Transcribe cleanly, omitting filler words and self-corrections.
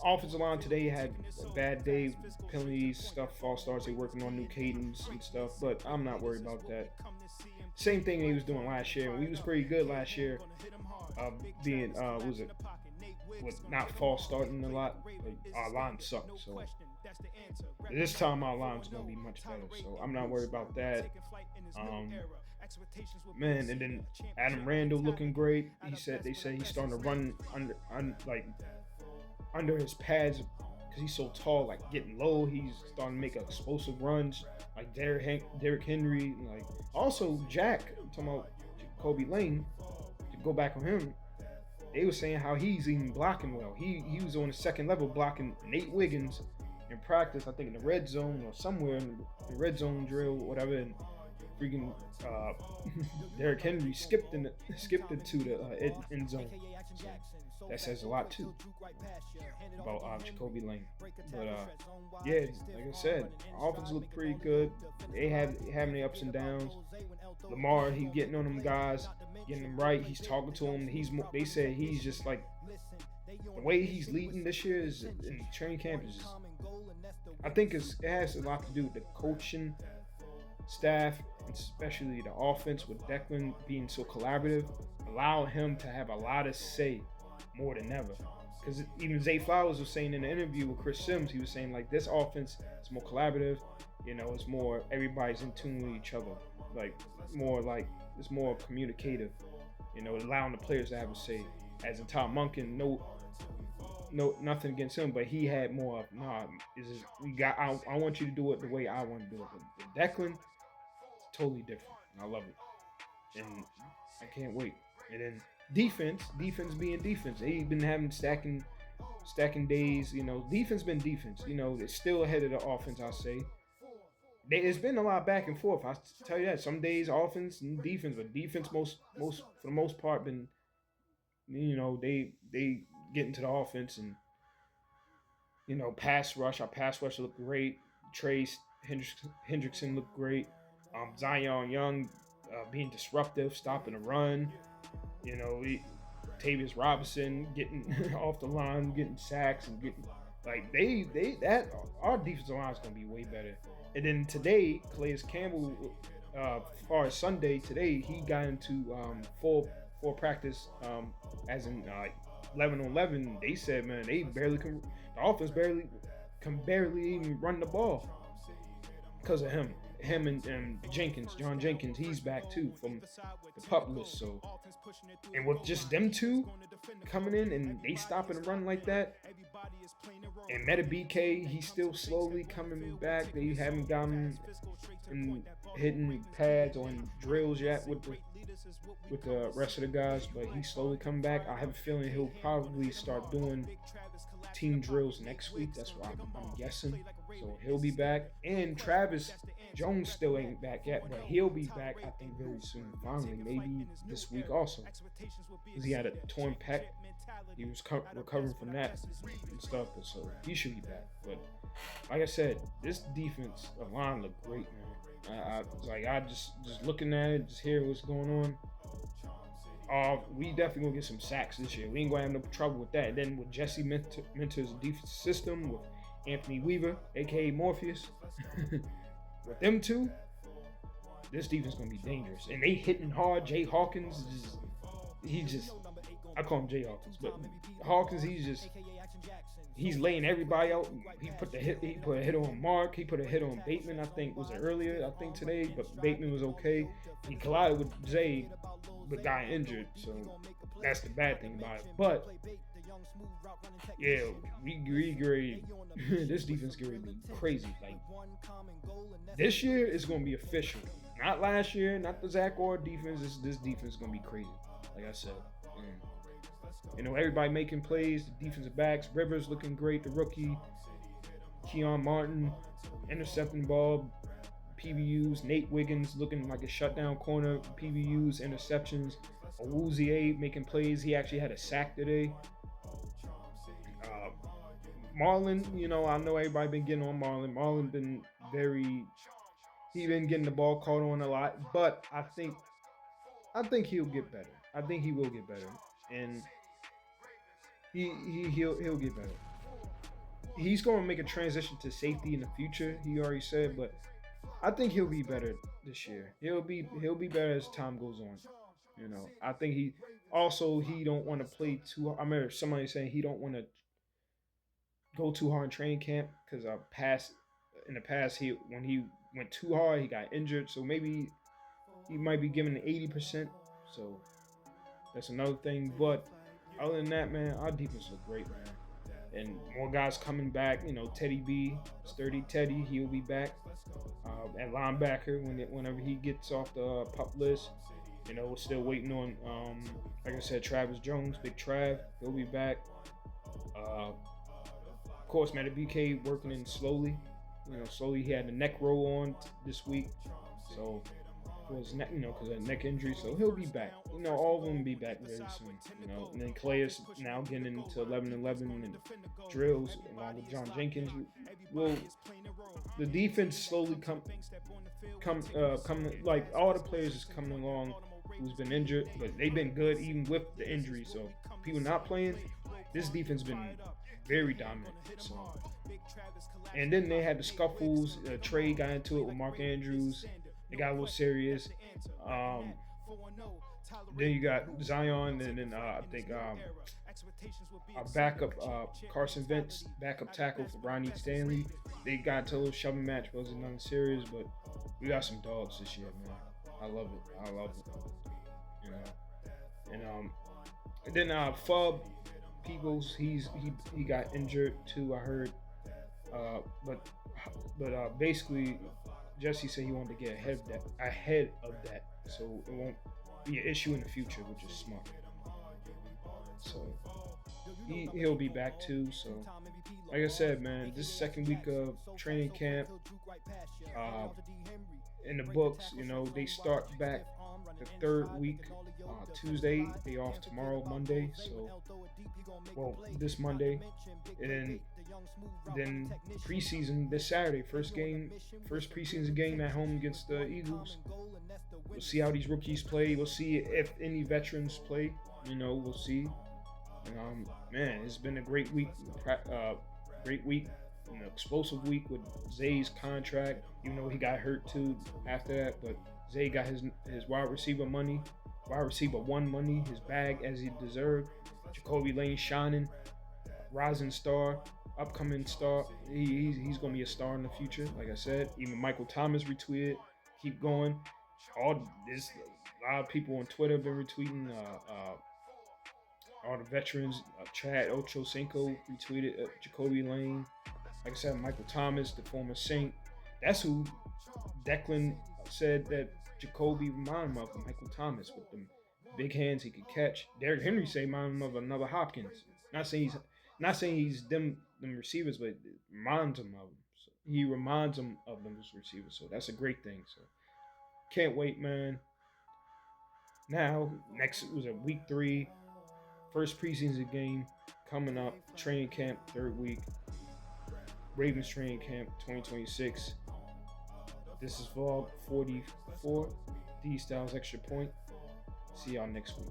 offensive line today had a bad day, penalties, stuff, false starts. They working on new cadence and stuff, but I'm not worried about that. Same thing he was doing last year. We was pretty good last year, being was it with not false starting a lot. Like, our line sucked, so this time our line's gonna be much better. So I'm not worried about that. Um, Man, and then Adam Randall looking great. They said he's starting to run like under his pads because he's so tall, like getting low. He's starting to make explosive runs, like Derrick Henry. Like also Jack, I'm talking about Kobe Lane. To go back on him, they were saying how he's even blocking well. He was on the second level blocking Nate Wiggins in practice. I think in the red zone or somewhere in the red zone drill, whatever. And freaking Derrick Henry skipped it to the end zone. So that says a lot too about Jacoby Lane. But yeah, like I said, offense look pretty good. They having the ups and downs. Lamar, he getting on them guys, getting them right. He's talking to them. They say he's just like the way he's leading this year is in training camp is just, I think it has a lot to do with the coaching staff, especially the offense with Declan being so collaborative, allow him to have a lot of say more than ever. Because even Zay Flowers was saying in the interview with Chris Sims, he was saying like this offense is more collaborative, it's more everybody's in tune with each other, it's more communicative, allowing the players to have a say. As in Tom Monken, no, nothing against him, but he had more of I want you to do it the way I want to do it. But Declan, totally different. And I love it. And I can't wait. And then defense being defense. They've been having stacking days. Defense been defense. It's still ahead of the offense, I say. It's been a lot back and forth. I tell you that. Some days offense and defense, but defense most for the most part been, they get into the offense and pass rush. Our pass rush looked great. Trace Hendrickson looked great. Zion Young being disruptive, stopping the run. Tavius Robinson getting off the line, getting sacks, and getting our defensive line is gonna be way better. And then today, Calais Campbell, as far as Sunday today, he got into full practice, as in 11 on 11. They said, man, the offense barely even run the ball because of him. And John Jenkins, he's back too from the pup list. So, and with just them two coming in and they stopping and run like that, and Meta BK, he's still slowly coming back. They haven't gotten in hitting pads or in drills yet with the rest of the guys, but he's slowly coming back. I have a feeling he'll probably start doing team drills next week. That's what I'm guessing. So he'll be back. And Travis Jones still ain't back yet, but he'll be back, I think, very soon. Finally, maybe this week also, because he had a torn pec. He was recovering from that and stuff, so he should be back. But like I said, this defense line looked great, man. I just looking at it, just hearing what's going on. We definitely gonna get some sacks this year. We ain't gonna have no trouble with that. And then with Jesse Mentor's defensive system with Anthony Weaver, aka Morpheus, with them two, this defense gonna be dangerous. And they hitting hard. Jay Hawkins I call him Jay Hawkins, but Hawkins, he's laying everybody out. He put a hit on Mark. He put a hit on Bateman. I think was it earlier. I think today, but Bateman was okay. He collided with Jay, but got injured. So that's the bad thing about it. But yeah, we grade this defense going to be crazy. Like this year is going to be official. Not last year. Not the Zach Orr defense. This defense is going to be crazy. Like I said. Everybody making plays. The defensive backs. Rivers looking great. The rookie. Keon Martin intercepting the ball. PBUs. Nate Wiggins looking like a shutdown corner. PBUs. Interceptions. Awuzie making plays. He actually had a sack today. Marlon, I know everybody been getting on Marlon. Marlon been he been getting the ball caught on a lot, but I think he'll get better. I think he will get better, and he'll get better. he's going to make a transition to safety in the future. He already said, but I think he'll be better this year. He'll be better as time goes on. You know, I think he don't want to play too. I remember somebody saying he don't want to go too hard in training camp because in the past when he went too hard he got injured. So maybe he might be giving 80%. So that's another thing. But other than that, man, our defense look great, man. And more guys coming back. You know, Teddy B, Sturdy Teddy, he'll be back at linebacker whenever he gets off the pup list. You know, we're still waiting on, like I said, Travis Jones, Big Trav. He'll be back. Of course, man, the BK working in slowly. You know, slowly. He had the neck roll on this week, so was neck, because of neck injury. So he'll be back. You know, all of them will be back very soon. You know, and then Clay is now getting into 11-11 and drills along with John Jenkins. The defense slowly come like all the players is coming along who's been injured, but they've been good even with the injury. So people not playing, this defense been very dominant. So, and then they had the scuffles. Trey got into it with Mark Andrews. They got a little serious. Then you got Zion, and then I think our backup Carson Wentz, backup tackle for Ronnie Stanley. They got into a little shoving match. Wasn't nothing serious, but we got some dogs this year, man. I love it. You know, and then Fub Peoples, he got injured too. I heard, but basically, Jesse said he wanted to get ahead of that, so it won't be an issue in the future, which is smart. So he'll be back too. So like I said, man, this second week of training camp, in the books, you know, they start back the third week Tuesday. They off tomorrow, Monday. So, well, this Monday, and then preseason this Saturday. First preseason game at home against the Eagles. We'll see how these rookies play. We'll see if any veterans play. You know, we'll see. Man, it's been a great week. An explosive week with Zay's contract, even though he got hurt too after that. But Zay got his wide receiver one money, his bag as he deserved. Jacoby Lane shining, rising star, upcoming star. He's gonna be a star in the future. Like I said, even Michael Thomas retweeted. Keep going. A lot of people on Twitter have been retweeting. All the veterans, Chad Ochocinco retweeted Jacoby Lane. Like I said, Michael Thomas, the former Saint. That's who Declan said that Jacoby reminded him of, Michael Thomas, with them big hands he could catch. Derrick Henry say reminded him of another Hopkins. Not saying he's them receivers, but reminds him of them. So he reminds him of them as receivers. So that's a great thing. So can't wait, man. Now, next was a week 3. First preseason game coming up. Training camp, third week. Ravens training camp 2026. This is vlog 44. D-STÄL'S Extra Point. See y'all next week.